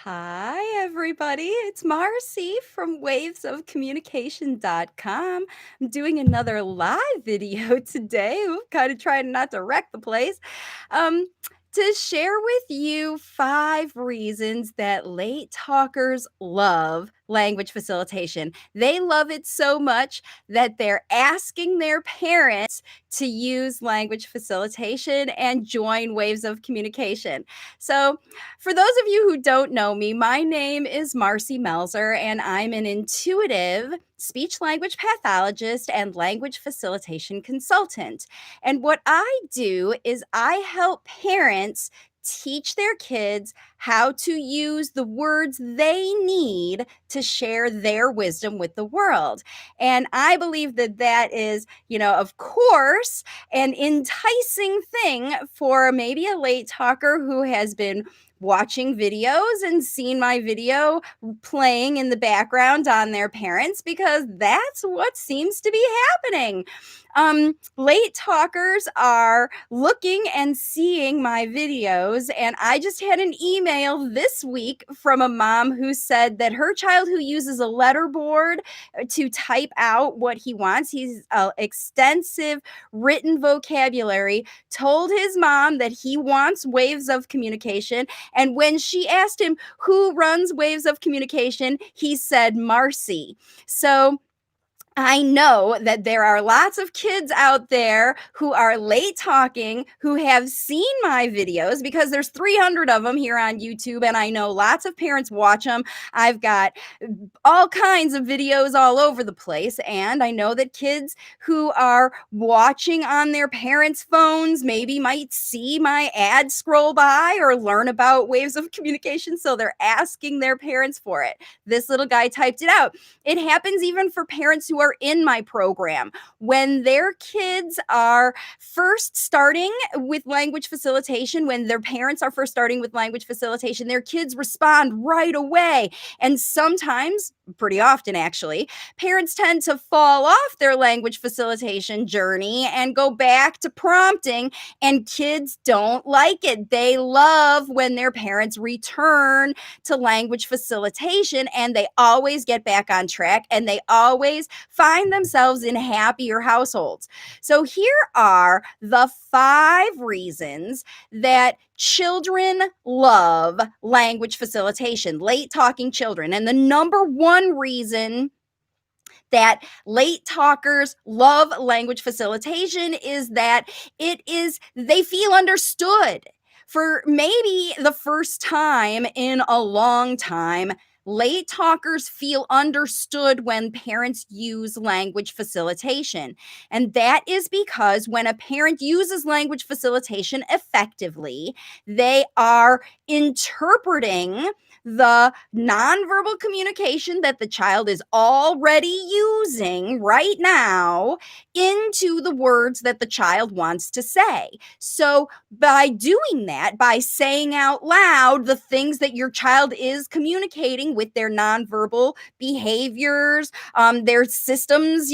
Hi, everybody. It's Marcy from wavesofcommunication.com. I'm doing another live video today. We're kind of trying not to wreck the place. Um, to share with you 5 reasons that late talkers love language facilitation. They love it so much that they're asking their parents to use language facilitation and join Waves of Communication. So, for those of you who don't know me, my name is Marcy Melzer, and I'm an intuitive speech language pathologist and language facilitation consultant. And what I do is I help parents teach their kids how to use the words they need to share their wisdom with the world. And I believe that that is, of course, an enticing thing for maybe a late talker who has been watching videos and seen my video playing in the background on their parents, because that's what seems to be happening. Late talkers are looking and seeing my videos, and I just had an email this week from a mom who said that her child, who uses a letterboard to type out what he wants, he's extensive written vocabulary, told his mom that he wants Waves of Communication. And when she asked him who runs Waves of Communication, he said Marcy. So I know that there are lots of kids out there who are late talking, who have seen my videos, because there's 300 of them here on YouTube, and I know lots of parents watch them. I've got all kinds of videos all over the place, and I know that kids who are watching on their parents' phones maybe might see my ad scroll by or learn about Waves of Communication, so they're asking their parents for it. This little guy typed it out. It happens even for parents who are in my program. When their kids are first starting with language facilitation, when their parents are first starting with language facilitation, their kids respond right away. And sometimes, pretty often actually, parents tend to fall off their language facilitation journey and go back to prompting, and kids don't like it. They love when their parents return to language facilitation, and they always get back on track, and they always find themselves in happier households. So here are the 5 reasons that children love language facilitation, late talking children. And the number 1 reason that late talkers love language facilitation is that they feel understood. For maybe the first time in a long time, late talkers feel understood when parents use language facilitation. And that is because when a parent uses language facilitation effectively, they are interpreting the nonverbal communication that the child is already using right now into the words that the child wants to say. So by doing that, by saying out loud the things that your child is communicating with their nonverbal behaviors, their systems,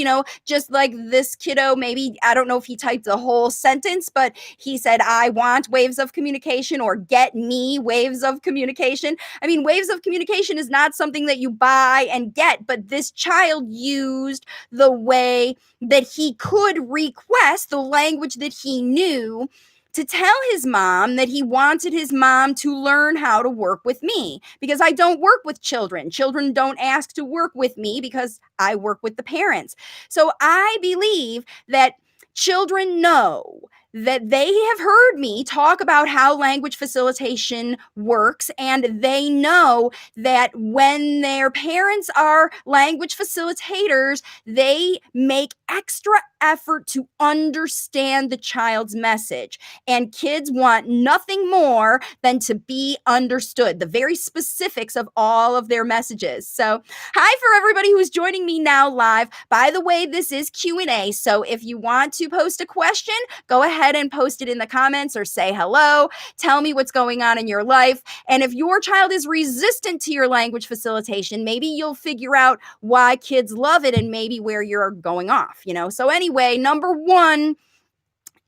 just like this kiddo, maybe, I don't know if he typed the whole sentence, but he said, I want Waves of Communication, or get me Waves of Communication. I mean, Waves of Communication is not something that you buy and get, but this child used the way that he could request, the language that he knew, to tell his mom that he wanted his mom to learn how to work with me, because I don't work with children. Children don't ask to work with me because I work with the parents. So I believe that children know that they have heard me talk about how language facilitation works, and they know that when their parents are language facilitators, they make extra effort to understand the child's message. And kids want nothing more than to be understood, the very specifics of all of their messages. So, hi for everybody who's joining me now live. By the way, this is Q&A, so if you want to post a question, go ahead and post it in the comments or say hello. Tell me what's going on in your life. And if your child is resistant to your language facilitation, maybe you'll figure out why kids love it and maybe where you're going off, So anyway, number 1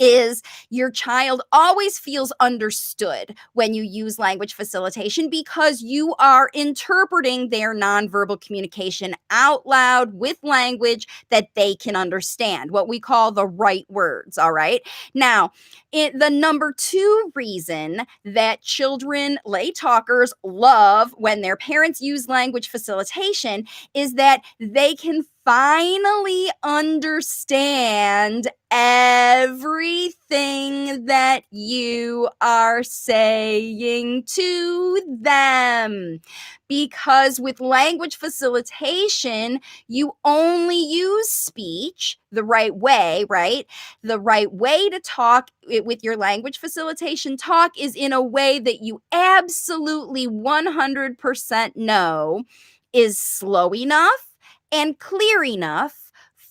is your child always feels understood when you use language facilitation because you are interpreting their nonverbal communication out loud with language that they can understand, what we call the right words. All right. Now, the number two reason that children, late talkers, love when their parents use language facilitation is that they can finally understand everything that you are saying to them. Because with language facilitation, you only use speech the right way, right? The right way to talk with your language facilitation talk is in a way that you absolutely 100% know is slow enough and clear enough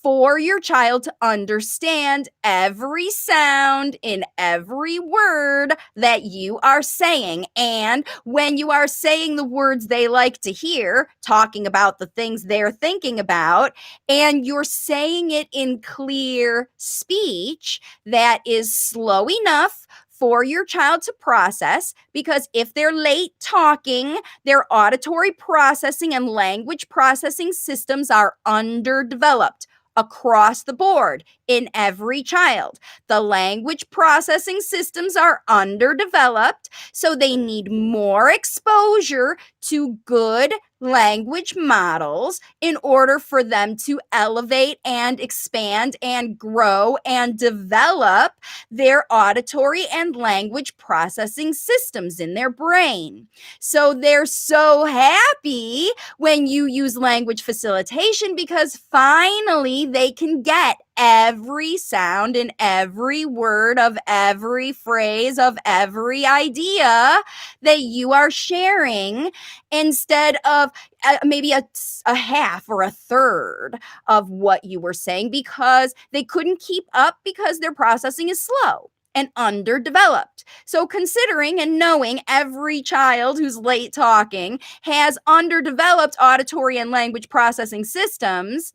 for your child to understand every sound in every word that you are saying. And when you are saying the words they like to hear, talking about the things they're thinking about, and you're saying it in clear speech that is slow enough for your child to process, because if they're late talking, their auditory processing and language processing systems are underdeveloped across the board in every child. The language processing systems are underdeveloped, so they need more exposure to good language models in order for them to elevate and expand and grow and develop their auditory and language processing systems in their brain. So they're so happy when you use language facilitation because finally they can get every sound and every word of every phrase of every idea that you are sharing, instead of maybe a half or a third of what you were saying, because they couldn't keep up because their processing is slow and underdeveloped. So considering and knowing every child who's late talking has underdeveloped auditory and language processing systems,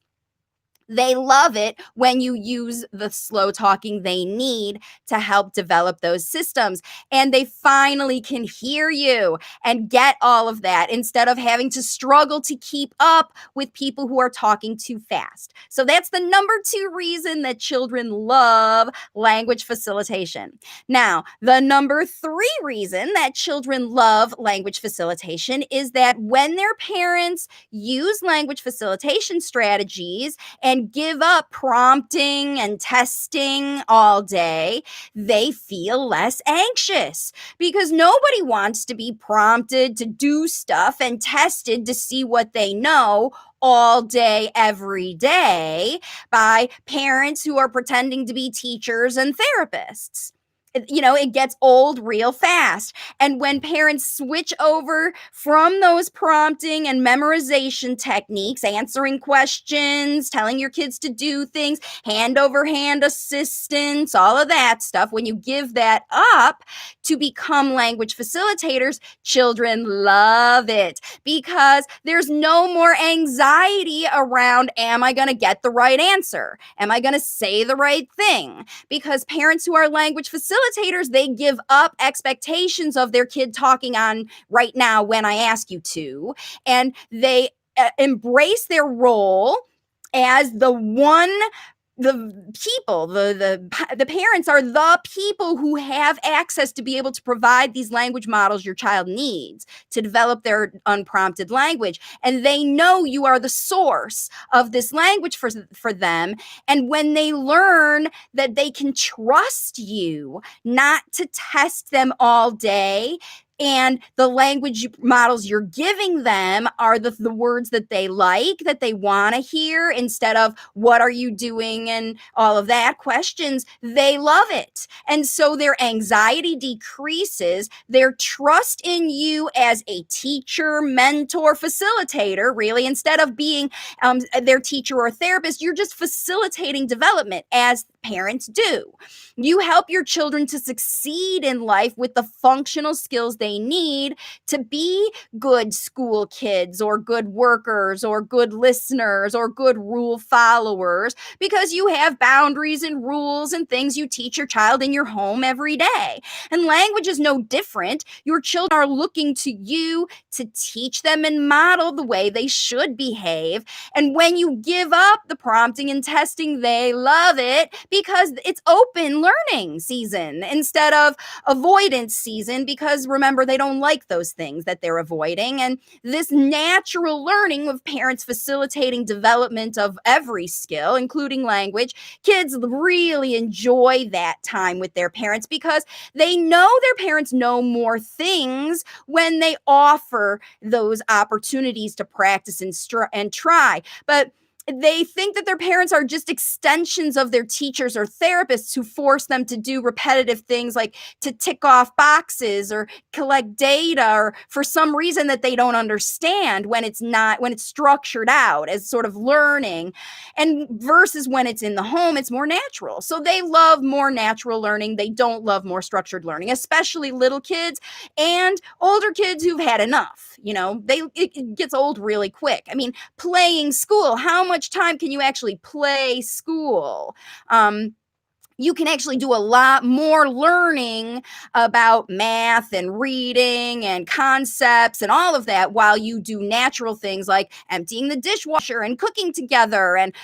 they love it when you use the slow talking they need to help develop those systems. And they finally can hear you and get all of that instead of having to struggle to keep up with people who are talking too fast. So that's the number two reason that children love language facilitation. Now, the number three reason that children love language facilitation is that when their parents use language facilitation strategies and give up prompting and testing all day, they feel less anxious, because nobody wants to be prompted to do stuff and tested to see what they know all day, every day by parents who are pretending to be teachers and therapists. It gets old real fast. And when parents switch over from those prompting and memorization techniques, answering questions, telling your kids to do things, hand over hand assistance, all of that stuff, when you give that up to become language facilitators, children love it because there's no more anxiety around, am I going to get the right answer? Am I going to say the right thing? Because parents who are language facilitators, they give up expectations of their kid talking on right now when I ask you to, and they embrace their role as the parents are the people who have access to be able to provide these language models your child needs to develop their unprompted language. And they know you are the source of this language for them. And when they learn that they can trust you not to test them all day, and the language models you're giving them are the words that they like, that they want to hear, instead of what are you doing and all of that questions, they love it. And so their anxiety decreases, their trust in you as a teacher, mentor, facilitator, really, instead of being their teacher or therapist, you're just facilitating development as parents do. You help your children to succeed in life with the functional skills they they need to be good school kids or good workers or good listeners or good rule followers, because you have boundaries and rules and things you teach your child in your home every day. And language is no different. Your children are looking to you to teach them and model the way they should behave. And when you give up the prompting and testing, they love it because it's open learning season instead of avoidance season, because remember, they don't like those things that they're avoiding. And this natural learning of parents facilitating development of every skill, including language, kids really enjoy that time with their parents because they know their parents know more things when they offer those opportunities to practice and try. But they think that their parents are just extensions of their teachers or therapists who force them to do repetitive things like to tick off boxes or collect data, or for some reason that they don't understand when it's structured out as sort of learning, and versus when it's in the home, it's more natural. So they love more natural learning. They don't love more structured learning, especially little kids and older kids who've had enough. It gets old really quick. I mean, playing school, how much time can you actually play school? You can actually do a lot more learning about math and reading and concepts and all of that while you do natural things like emptying the dishwasher and cooking together and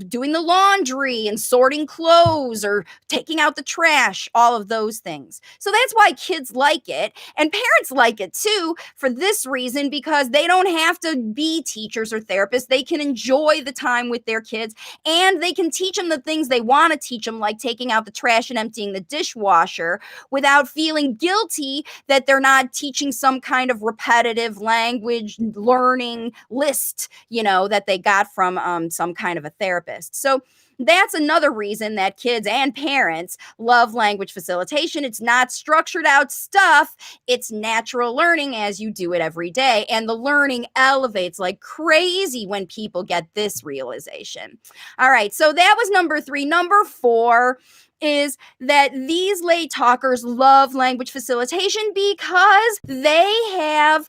doing the laundry and sorting clothes or taking out the trash, all of those things. So that's why kids like it. And parents like it too for this reason, because they don't have to be teachers or therapists. They can enjoy the time with their kids, and they can teach them the things they want to teach them, like taking out the trash and emptying the dishwasher, without feeling guilty that they're not teaching some kind of repetitive language learning list, that they got from some kind of a therapist. So that's another reason that kids and parents love language facilitation. It's not structured out stuff. It's natural learning as you do it every day. And the learning elevates like crazy when people get this realization. All right, so that was number 3. Number 4 is that these late talkers love language facilitation because they have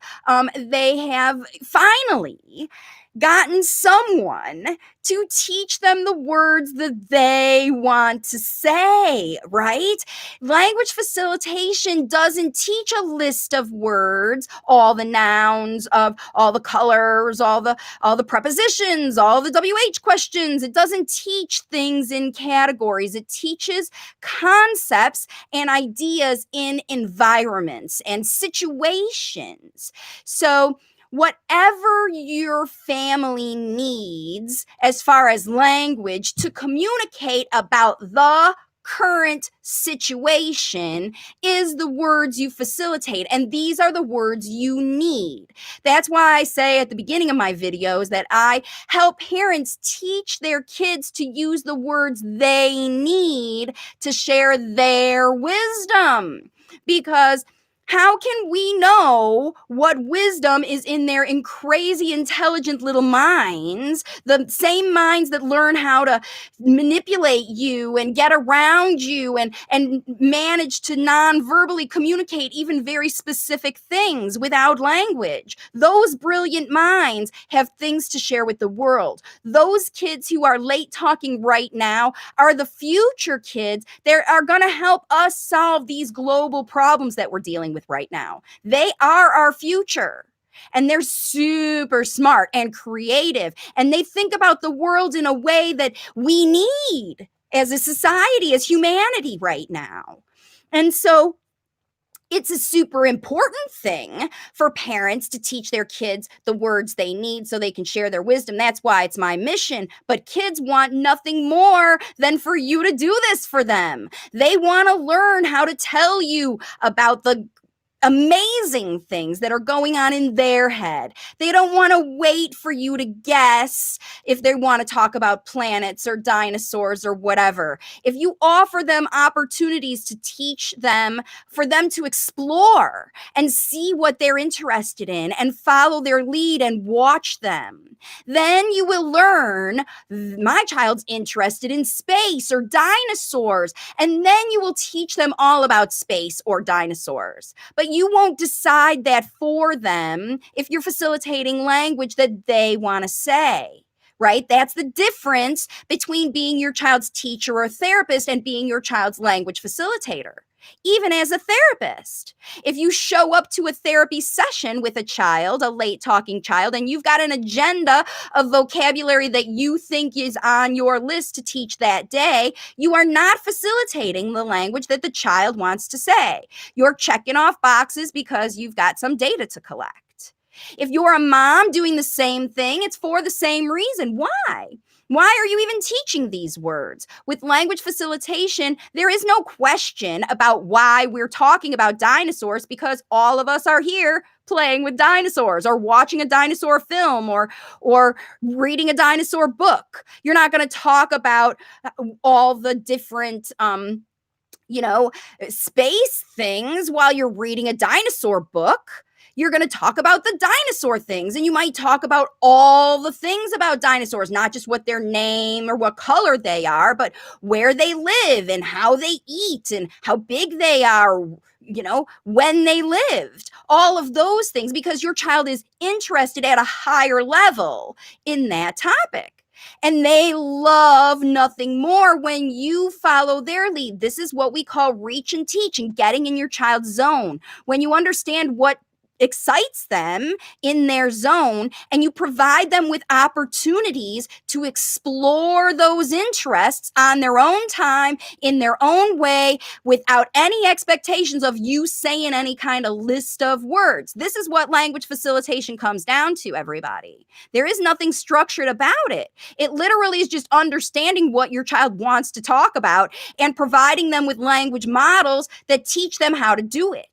finally gotten someone to teach them the words that they want to say, right? Language facilitation doesn't teach a list of words, all the nouns of all the colors, all the prepositions, all the WH questions. It doesn't teach things in categories. It teaches concepts and ideas in environments and situations. So whatever your family needs as far as language to communicate about the current situation is the words you facilitate, and these are the words you need. That's why I say at the beginning of my videos that I help parents teach their kids to use the words they need to share their wisdom, because how can we know what wisdom is in their crazy intelligent little minds, the same minds that learn how to manipulate you and get around you and manage to non-verbally communicate even very specific things without language? Those brilliant minds have things to share with the world. Those kids who are late talking right now are the future kids that are going to help us solve these global problems that we're dealing with right now. They are our future. And they're super smart and creative. And they think about the world in a way that we need as a society, as humanity right now. And so it's a super important thing for parents to teach their kids the words they need so they can share their wisdom. That's why it's my mission. But kids want nothing more than for you to do this for them. They want to learn how to tell you about the amazing things that are going on in their head. They don't want to wait for you to guess if they want to talk about planets or dinosaurs or whatever. If you offer them opportunities to teach them, for them to explore and see what they're interested in and follow their lead and watch them, then you will learn, my child's interested in space or dinosaurs, and then you will teach them all about space or dinosaurs. But But you won't decide that for them if you're facilitating language that they want to say. Right? That's the difference between being your child's teacher or therapist and being your child's language facilitator. Even as a therapist, if you show up to a therapy session with a child, a late talking child, and you've got an agenda of vocabulary that you think is on your list to teach that day, you are not facilitating the language that the child wants to say. You're checking off boxes because you've got some data to collect. If you're a mom doing the same thing, it's for the same reason. Why? Why are you even teaching these words? With language facilitation, there is no question about why we're talking about dinosaurs, because all of us are here playing with dinosaurs or watching a dinosaur film or reading a dinosaur book. You're not going to talk about all the different space things while you're reading a dinosaur book. You're going to talk about the dinosaur things, and you might talk about all the things about dinosaurs, not just what their name or what color they are, but where they live and how they eat and how big they are, when they lived, all of those things, because your child is interested at a higher level in that topic. And they love nothing more when you follow their lead. This is what we call reach and teach and getting in your child's zone. When you understand what excites them in their zone and you provide them with opportunities to explore those interests on their own time, in their own way, without any expectations of you saying any kind of list of words. This is what language facilitation comes down to, everybody. There is nothing structured about it. It literally is just understanding what your child wants to talk about and providing them with language models that teach them how to do it.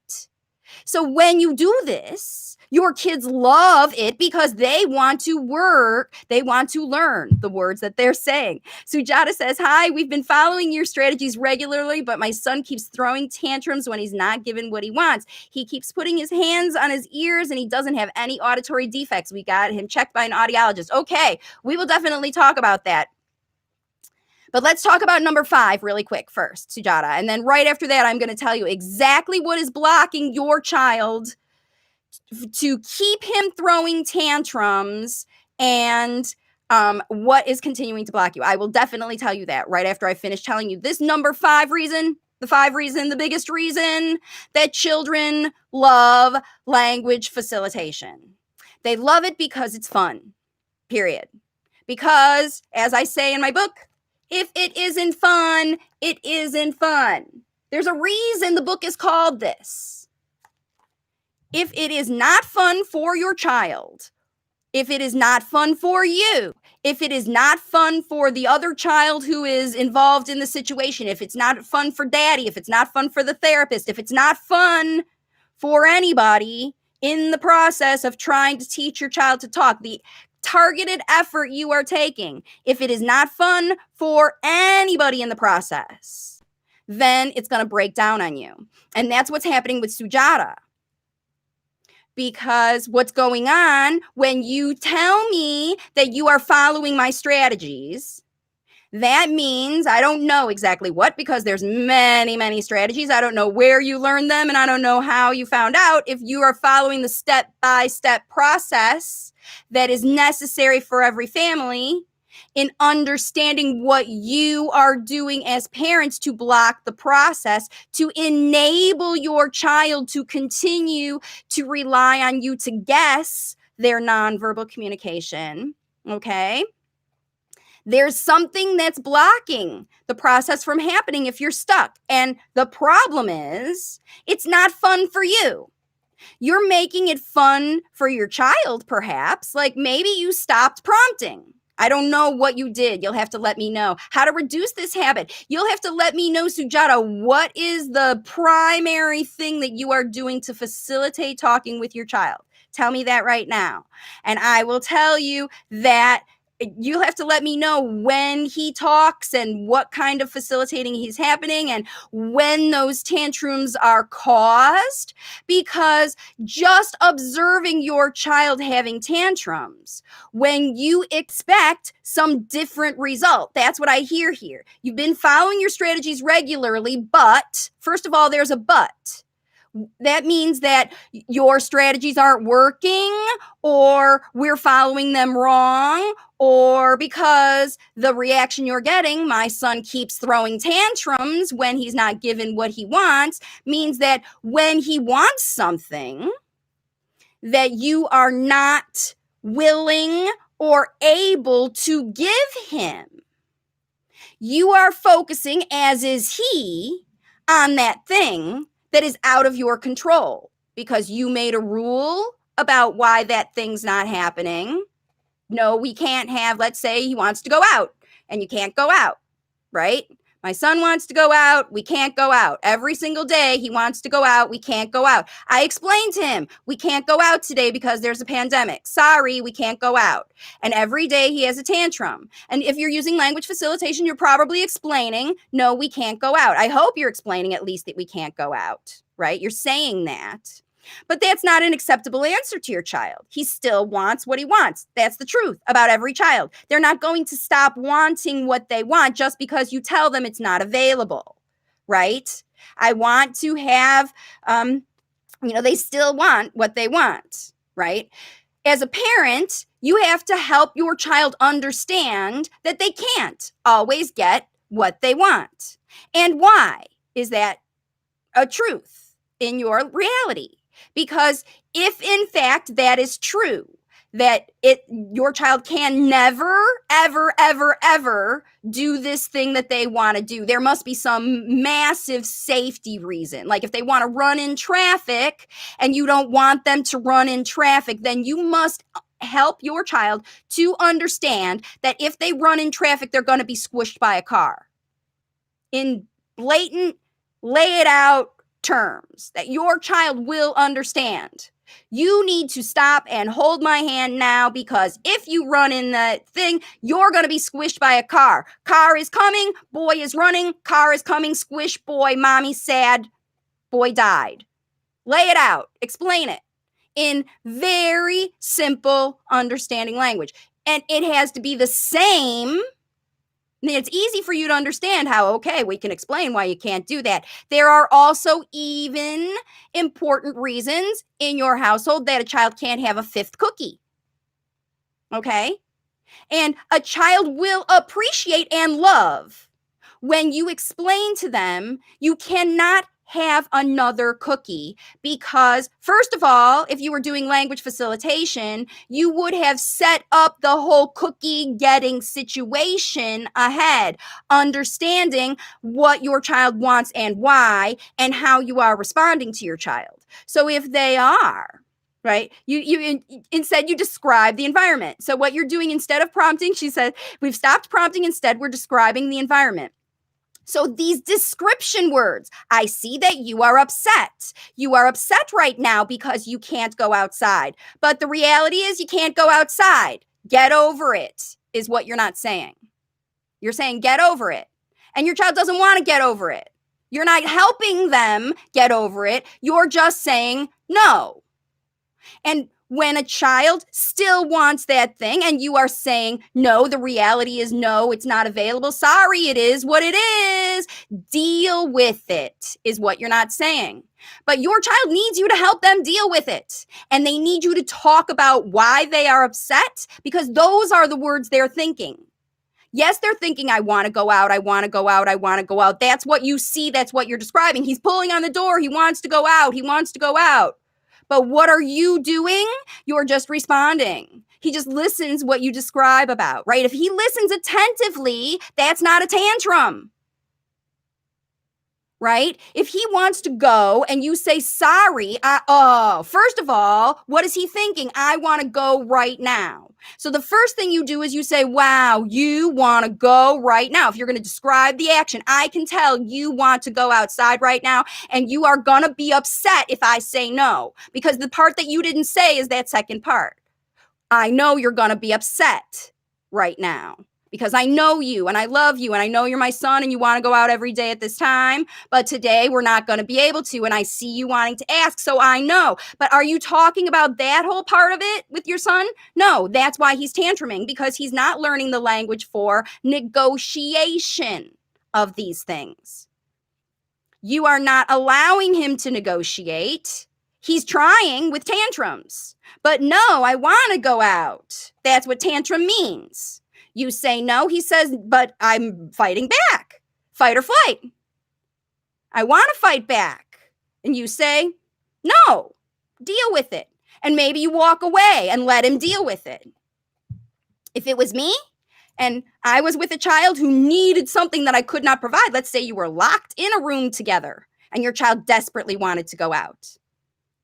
So when you do this, your kids love it because they want to work. They want to learn the words that they're saying. Sujata says, hi, we've been following your strategies regularly, but my son keeps throwing tantrums when he's not given what he wants. He keeps putting his hands on his ears and he doesn't have any auditory defects. We got him checked by an audiologist. Okay, we will definitely talk about that. But let's talk about number 5 really quick first, Sujata. And then right after that, I'm going to tell you exactly what is blocking your child to keep him throwing tantrums and what is continuing to block you. I will definitely tell you that right after I finish telling you this number 5 reason, the biggest reason that children love language facilitation. They love it because it's fun, period. Because, as I say in my book, if it isn't fun, it isn't fun. There's a reason the book is called this. If it is not fun for your child, if it is not fun for you, if it is not fun for the other child who is involved in the situation, if it's not fun for daddy, if it's not fun for the therapist, if it's not fun for anybody in the process of trying to teach your child to talk, the targeted effort you are taking, if it is not fun for anybody in the process, then it's going to break down on you. And that's what's happening with Sujata. Because what's going on when you tell me that you are following my strategies, that means I don't know exactly what, because there's many, many strategies. I don't know where you learned them, and I don't know how you found out if you are following the step-by-step process that is necessary for every family in understanding what you are doing as parents to block the process, to enable your child to continue to rely on you to guess their nonverbal communication, okay? There's something that's blocking the process from happening if you're stuck. And the problem is, it's not fun for you. You're making it fun for your child, perhaps. Like maybe you stopped prompting. I don't know what you did. You'll have to let me know. How to reduce this habit. You'll have to let me know, Sujata, what is the primary thing that you are doing to facilitate talking with your child? Tell me that right now. And I will tell you that you'll have to let me know when he talks and what kind of facilitating he's happening and when those tantrums are caused, because just observing your child having tantrums when you expect some different result. That's what I hear here. You've been following your strategies regularly, but first of all, there's a but. That means that your strategies aren't working, or we're following them wrong, or because the reaction you're getting, my son keeps throwing tantrums when he's not given what he wants, means that when he wants something that you are not willing or able to give him. You are focusing, as is he, on that thing that is out of your control because you made a rule about why that thing's not happening. No, we can't have, let's say he wants to go out and you can't go out, right? My son wants to go out. We can't go out. Every single day he wants to go out. We can't go out. I explained to him, we can't go out today because there's a pandemic. Sorry, we can't go out. And every day he has a tantrum. And if you're using language facilitation, you're probably explaining, no, we can't go out. I hope you're explaining at least that we can't go out, right? You're saying that. But that's not an acceptable answer to your child. He still wants what he wants. That's the truth about every child. They're not going to stop wanting what they want just because you tell them it's not available, right? I want to have, they still want what they want, right? As a parent, you have to help your child understand that they can't always get what they want. And why is that a truth in your reality? Because if in fact that is true, that your child can never, ever, ever, ever do this thing that they want to do, there must be some massive safety reason. Like if they want to run in traffic and you don't want them to run in traffic, then you must help your child to understand that if they run in traffic, they're going to be squished by a car. In blatant, lay it out terms that your child will understand. You need to stop and hold my hand now, because if you run in that thing, you're going to be squished by a car. Car is coming, boy is running, car is coming, squish, boy, mommy sad, boy died. Lay it out, explain it in very simple, understanding language. And it has to be the same. It's easy for you to understand how, okay, we can explain why you can't do that. There are also even important reasons in your household that a child can't have a fifth cookie. Okay? And a child will appreciate and love when you explain to them you cannot have another cookie, because first of all, if you were doing language facilitation, you would have set up the whole cookie getting situation ahead, understanding what your child wants and why, and how you are responding to your child. So if they are, right, you instead you describe the environment. So what you're doing instead of prompting, she said, we've stopped prompting, instead we're describing the environment. So these description words, I see that you are upset. You are upset right now because you can't go outside. But the reality is you can't go outside. Get over it is what you're not saying. You're saying get over it. And your child doesn't want to get over it. You're not helping them get over it. You're just saying no. And when a child still wants that thing and you are saying, no, the reality is no, it's not available. Sorry, it is what it is. Deal with it is what you're not saying. But your child needs you to help them deal with it. And they need you to talk about why they are upset, because those are the words they're thinking. Yes, they're thinking, I want to go out, I want to go out, I want to go out. That's what you see. That's what you're describing. He's pulling on the door. He wants to go out. He wants to go out. But what are you doing? You're just responding. He just listens what you describe about, right? If he listens attentively, that's not a tantrum, right? If he wants to go and you say, sorry, first of all, what is he thinking? I want to go right now. So the first thing you do is you say, wow, you want to go right now. If you're going to describe the action, I can tell you want to go outside right now, and you are going to be upset if I say no, because the part that you didn't say is that second part. I know you're going to be upset right now because I know you and I love you and I know you're my son and you want to go out every day at this time, but today we're not going to be able to, and I see you wanting to ask, so I know. But are you talking about that whole part of it with your son? No, that's why he's tantruming, because he's not learning the language for negotiation of these things. You are not allowing him to negotiate. He's trying with tantrums. But no, I want to go out. That's what tantrum means. You say no, he says, but I'm fighting back. Fight or flight. I want to fight back. And you say, no, deal with it. And maybe you walk away and let him deal with it. If it was me and I was with a child who needed something that I could not provide, let's say you were locked in a room together and your child desperately wanted to go out.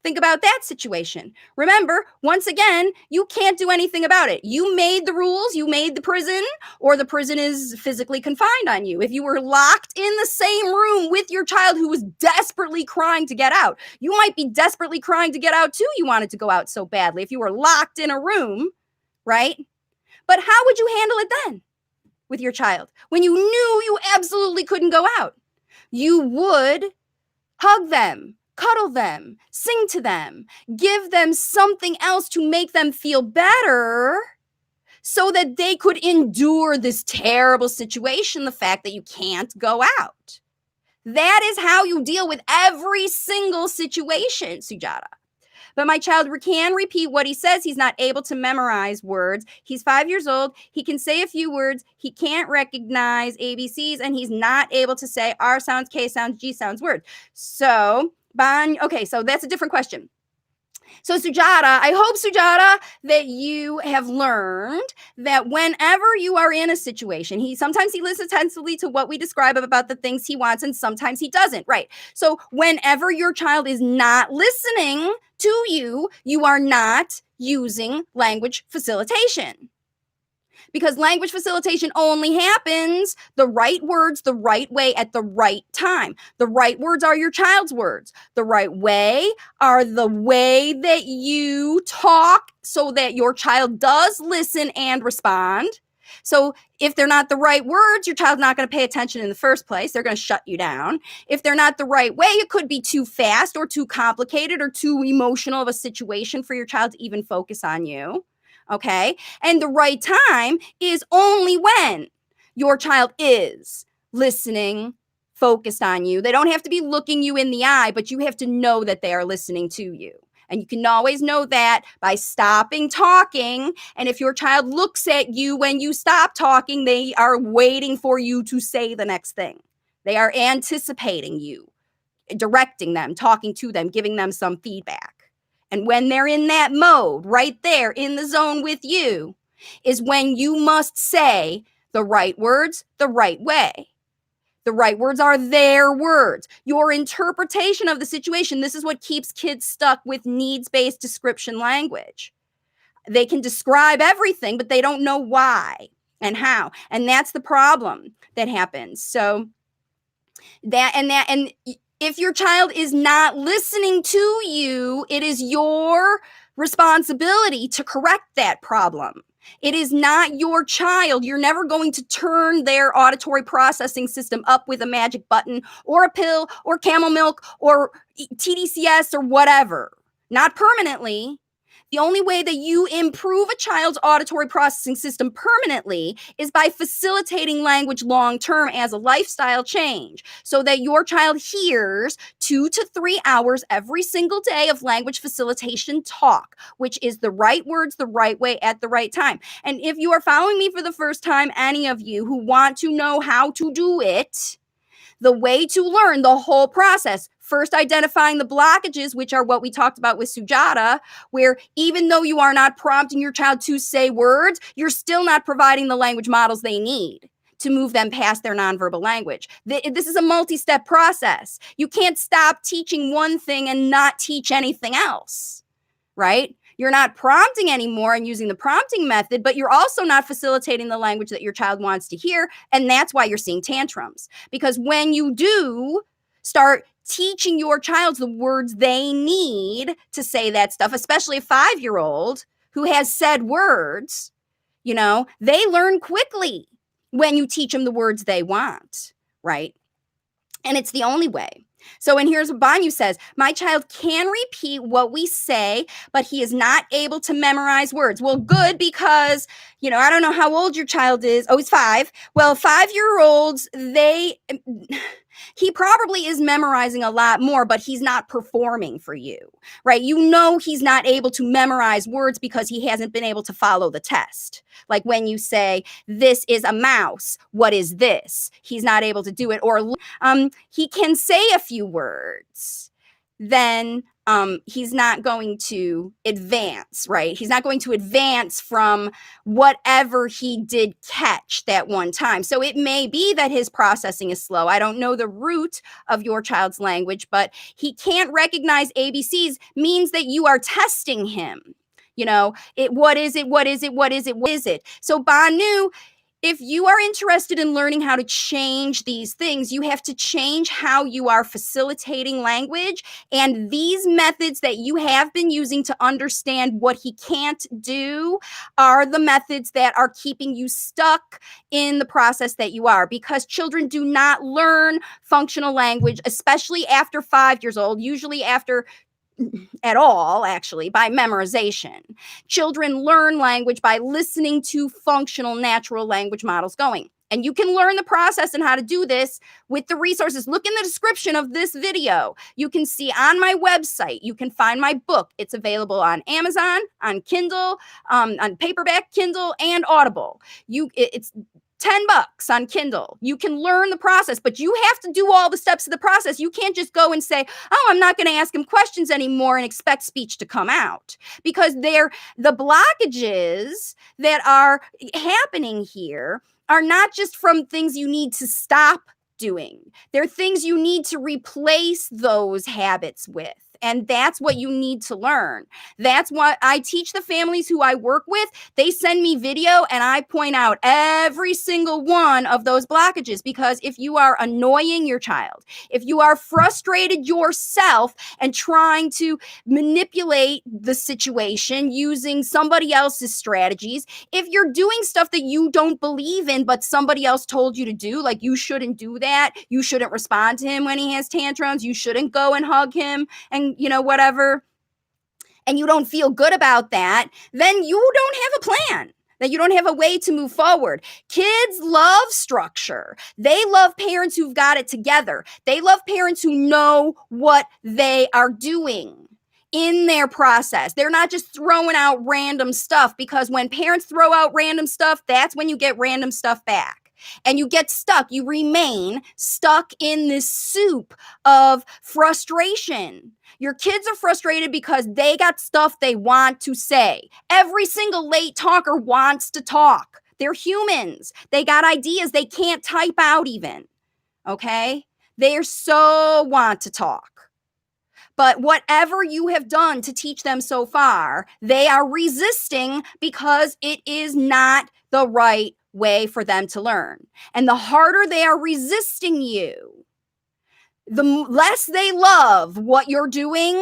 Think about that situation. Remember, once again, you can't do anything about it. You made the rules, you made the prison, or the prison is physically confined on you. If you were locked in the same room with your child who was desperately crying to get out, you might be desperately crying to get out too. You wanted to go out so badly if you were locked in a room, right? But how would you handle it then with your child when you knew you absolutely couldn't go out? You would hug them, cuddle them, sing to them, give them something else to make them feel better so that they could endure this terrible situation, the fact that you can't go out. That is how you deal with every single situation, Sujata. But my child can repeat what he says. He's not able to memorize words. He's 5 years old. He can say a few words. He can't recognize ABCs, and he's not able to say R sounds, K sounds, G sounds words. So, okay, so that's a different question. So Sujata, I hope, Sujata, that you have learned that whenever you are in a situation, sometimes he listens attentively to what we describe about the things he wants, and sometimes he doesn't, right? So whenever your child is not listening to you, you are not using language facilitation. Because language facilitation only happens the right words, the right way, at the right time. The right words are your child's words. The right way are the way that you talk so that your child does listen and respond. So if they're not the right words, your child's not going to pay attention in the first place. They're going to shut you down. If they're not the right way, it could be too fast or too complicated or too emotional of a situation for your child to even focus on you. Okay. And the right time is only when your child is listening, focused on you. They don't have to be looking you in the eye, but you have to know that they are listening to you. And you can always know that by stopping talking. And if your child looks at you when you stop talking, they are waiting for you to say the next thing. They are anticipating you, directing them, talking to them, giving them some feedback. And when they're in that mode, right there in the zone with you, is when you must say the right words the right way. The right words are their words. Your interpretation of the situation, this is what keeps kids stuck with needs-based description language. They can describe everything, but they don't know why and how. And that's the problem that happens. So and if your child is not listening to you, it is your responsibility to correct that problem. It is not your child. You're never going to turn their auditory processing system up with a magic button or a pill or camel milk or TDCS or whatever. Not permanently. The only way that you improve a child's auditory processing system permanently is by facilitating language long-term as a lifestyle change so that your child hears 2 to 3 hours every single day of language facilitation talk, which is the right words, the right way, at the right time. And if you are following me for the first time, any of you who want to know how to do it, the way to learn the whole process, first identifying the blockages, which are what we talked about with Sujata, where even though you are not prompting your child to say words, you're still not providing the language models they need to move them past their nonverbal language. This is a multi-step process. You can't stop teaching one thing and not teach anything else, right? You're not prompting anymore and using the prompting method, but you're also not facilitating the language that your child wants to hear. And that's why you're seeing tantrums. Because when you do start teaching your child the words they need to say that stuff, especially a 5-year-old who has said words, they learn quickly when you teach them the words they want, right? And it's the only way. So, and here's what Banyu says, my child can repeat what we say, but he is not able to memorize words. Well, good, because, I don't know how old your child is. Oh, he's 5. Well, 5-year-olds, He probably is memorizing a lot more, but he's not performing for you, right? You know he's not able to memorize words because he hasn't been able to follow the test. Like when you say, this is a mouse, what is this? He's not able to do it. Or he can say a few words, then he's not going to advance, right? He's not going to advance from whatever he did catch that one time. So it may be that his processing is slow. I don't know the root of your child's language, but he can't recognize ABCs means that you are testing him. You know, what is it? What is it? What is it? What is it? So Banu, if you are interested in learning how to change these things, you have to change how you are facilitating language. And these methods that you have been using to understand what he can't do are the methods that are keeping you stuck in the process that you are, because children do not learn functional language, especially after 5 years old, usually after at all, actually, by memorization. Children learn language by listening to functional natural language models going. And you can learn the process and how to do this with the resources. Look in the description of this video. You can see on my website, you can find my book. It's available on Amazon, on Kindle, on paperback, Kindle, and Audible. It's $10 on Kindle. You can learn the process, but you have to do all the steps of the process. You can't just go and say, oh, I'm not going to ask him questions anymore and expect speech to come out, because the blockages that are happening here are not just from things you need to stop doing. They're things you need to replace those habits with. And that's what you need to learn. That's what I teach the families who I work with. They send me video and I point out every single one of those blockages, because if you are annoying your child, if you are frustrated yourself and trying to manipulate the situation using somebody else's strategies, if you're doing stuff that you don't believe in, but somebody else told you to do, like you shouldn't do that, you shouldn't respond to him when he has tantrums, you shouldn't go and hug him and whatever, and you don't feel good about that, then you don't have a plan, that you don't have a way to move forward. Kids love structure. They love parents who've got it together. They love parents who know what they are doing in their process. They're not just throwing out random stuff, because when parents throw out random stuff, that's when you get random stuff back. And you get stuck. You remain stuck in this soup of frustration. Your kids are frustrated because they got stuff they want to say. Every single late talker wants to talk. They're humans. They got ideas they can't type out even. Okay? They so want to talk. But whatever you have done to teach them so far, they are resisting because it is not the right way for them to learn. And the harder they are resisting you, the less they love what you're doing,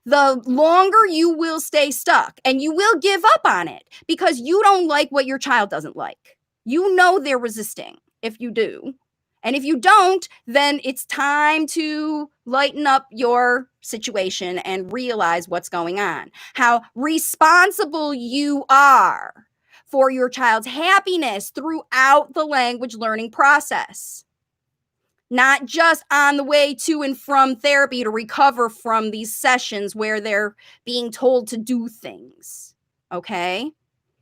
the longer you will stay stuck, and you will give up on it because you don't like what your child doesn't like. You know they're resisting if you do. And if you don't, then it's time to lighten up your situation and realize what's going on, how responsible you are for your child's happiness throughout the language learning process. Not just on the way to and from therapy to recover from these sessions where they're being told to do things, okay?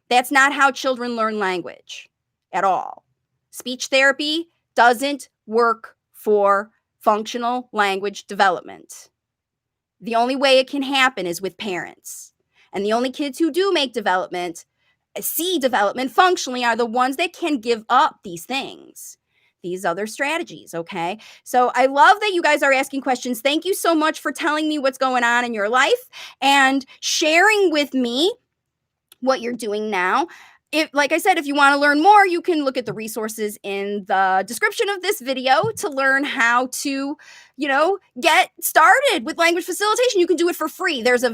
That's not how children learn language at all. Speech therapy doesn't work for functional language development. The only way it can happen is with parents. And the only kids who do make development, see development functionally, are the ones that can give up these things, these other strategies, okay? So I love that you guys are asking questions. Thank you so much for telling me what's going on in your life and sharing with me what you're doing now. Like I said, if you want to learn more, you can look at the resources in the description of this video to learn how to, get started with language facilitation. You can do it for free. There's a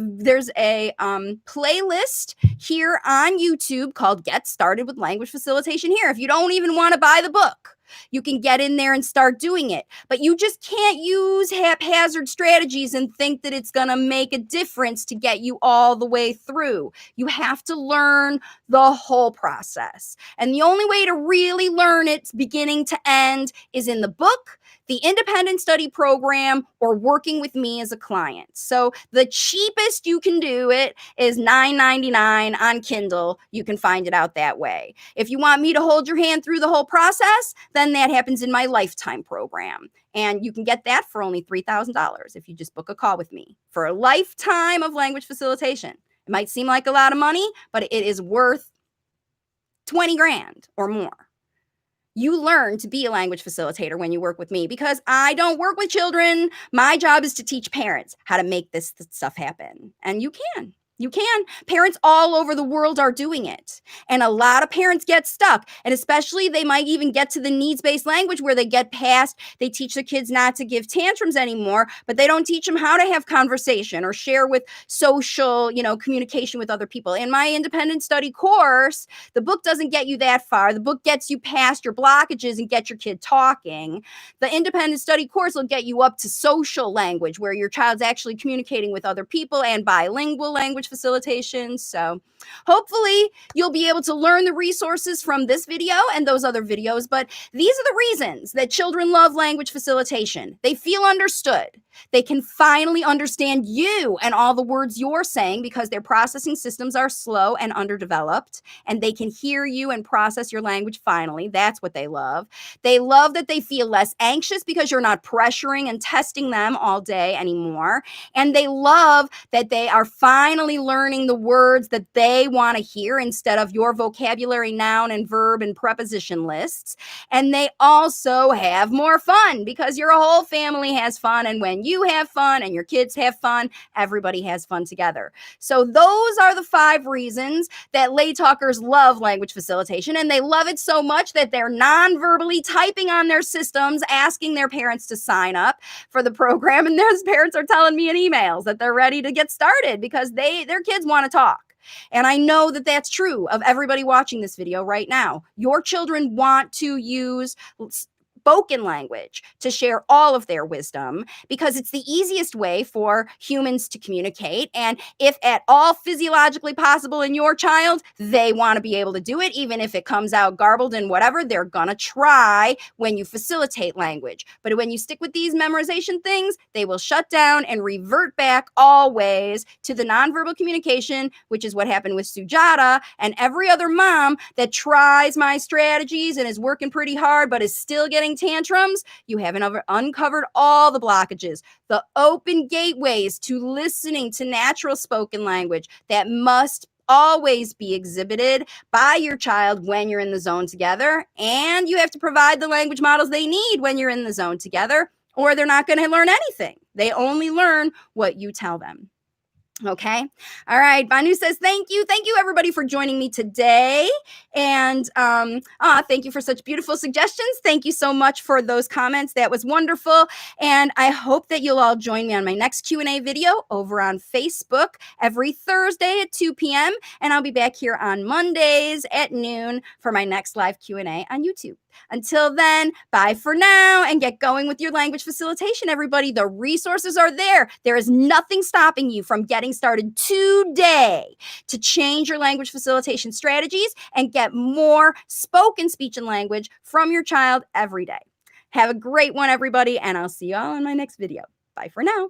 playlist here on YouTube called Get Started with Language Facilitation here. If you don't even want to buy the book, You can get in there and start doing it, but you just can't use haphazard strategies and think that it's going to make a difference to get you all the way through. You have to learn the whole process. And the only way to really learn it beginning to end is in the book, the independent study program, or working with me as a client. So the cheapest you can do it is $9.99 on Kindle. You can find it out that way. If you want me to hold your hand through the whole process, then that happens in my lifetime program. And you can get that for only $3,000 if you just book a call with me for a lifetime of language facilitation. It might seem like a lot of money, but it is worth 20 grand or more. You learn to be a language facilitator when you work with me because I don't work with children. My job is to teach parents how to make this stuff happen. And you can. You can. Parents all over the world are doing it. And a lot of parents get stuck. And especially they might even get to the needs-based language where they get past, they teach their kids not to give tantrums anymore, but they don't teach them how to have conversation or share with social, communication with other people. In my independent study course, the book doesn't get you that far. The book gets you past your blockages and get your kid talking. The independent study course will get you up to social language where your child's actually communicating with other people and bilingual language facilitation. So hopefully you'll be able to learn the resources from this video and those other videos. But these are the reasons that children love language facilitation. They feel understood. They can finally understand you and all the words you're saying because their processing systems are slow and underdeveloped, and they can hear you and process your language finally. That's what they love. They love that they feel less anxious because you're not pressuring and testing them all day anymore. And they love that they are finally learning the words that they want to hear instead of your vocabulary, noun and verb and preposition lists. And they also have more fun because your whole family has fun. And when you have fun and your kids have fun, everybody has fun together. So those are the 5 reasons that lay talkers love language facilitation. And they love it so much that they're non-verbally typing on their systems, asking their parents to sign up for the program. And those parents are telling me in emails that they're ready to get started because their kids want to talk. And I know that that's true of everybody watching this video right now. Your children want to use spoken language to share all of their wisdom because it's the easiest way for humans to communicate. And if at all physiologically possible in your child, they want to be able to do it, even if it comes out garbled and whatever, they're going to try when you facilitate language. But when you stick with these memorization things, they will shut down and revert back always to the nonverbal communication, which is what happened with Sujata and every other mom that tries my strategies and is working pretty hard, but is still getting tantrums. You haven't uncovered all the blockages, the open gateways to listening to natural spoken language that must always be exhibited by your child when you're in the zone together. And you have to provide the language models they need when you're in the zone together, or they're not going to learn anything. They only learn what you tell them. Okay. All right. Banu says, thank you. Thank you, everybody, for joining me today. And thank you for such beautiful suggestions. Thank you so much for those comments. That was wonderful. And I hope that you'll all join me on my next Q&A video over on Facebook every Thursday at 2 p.m. And I'll be back here on Mondays at noon for my next live Q&A on YouTube. Until then, bye for now and get going with your language facilitation, everybody. The resources are there. There is nothing stopping you from getting started today to change your language facilitation strategies and get more spoken speech and language from your child every day. Have a great one, everybody, and I'll see you all in my next video. Bye for now.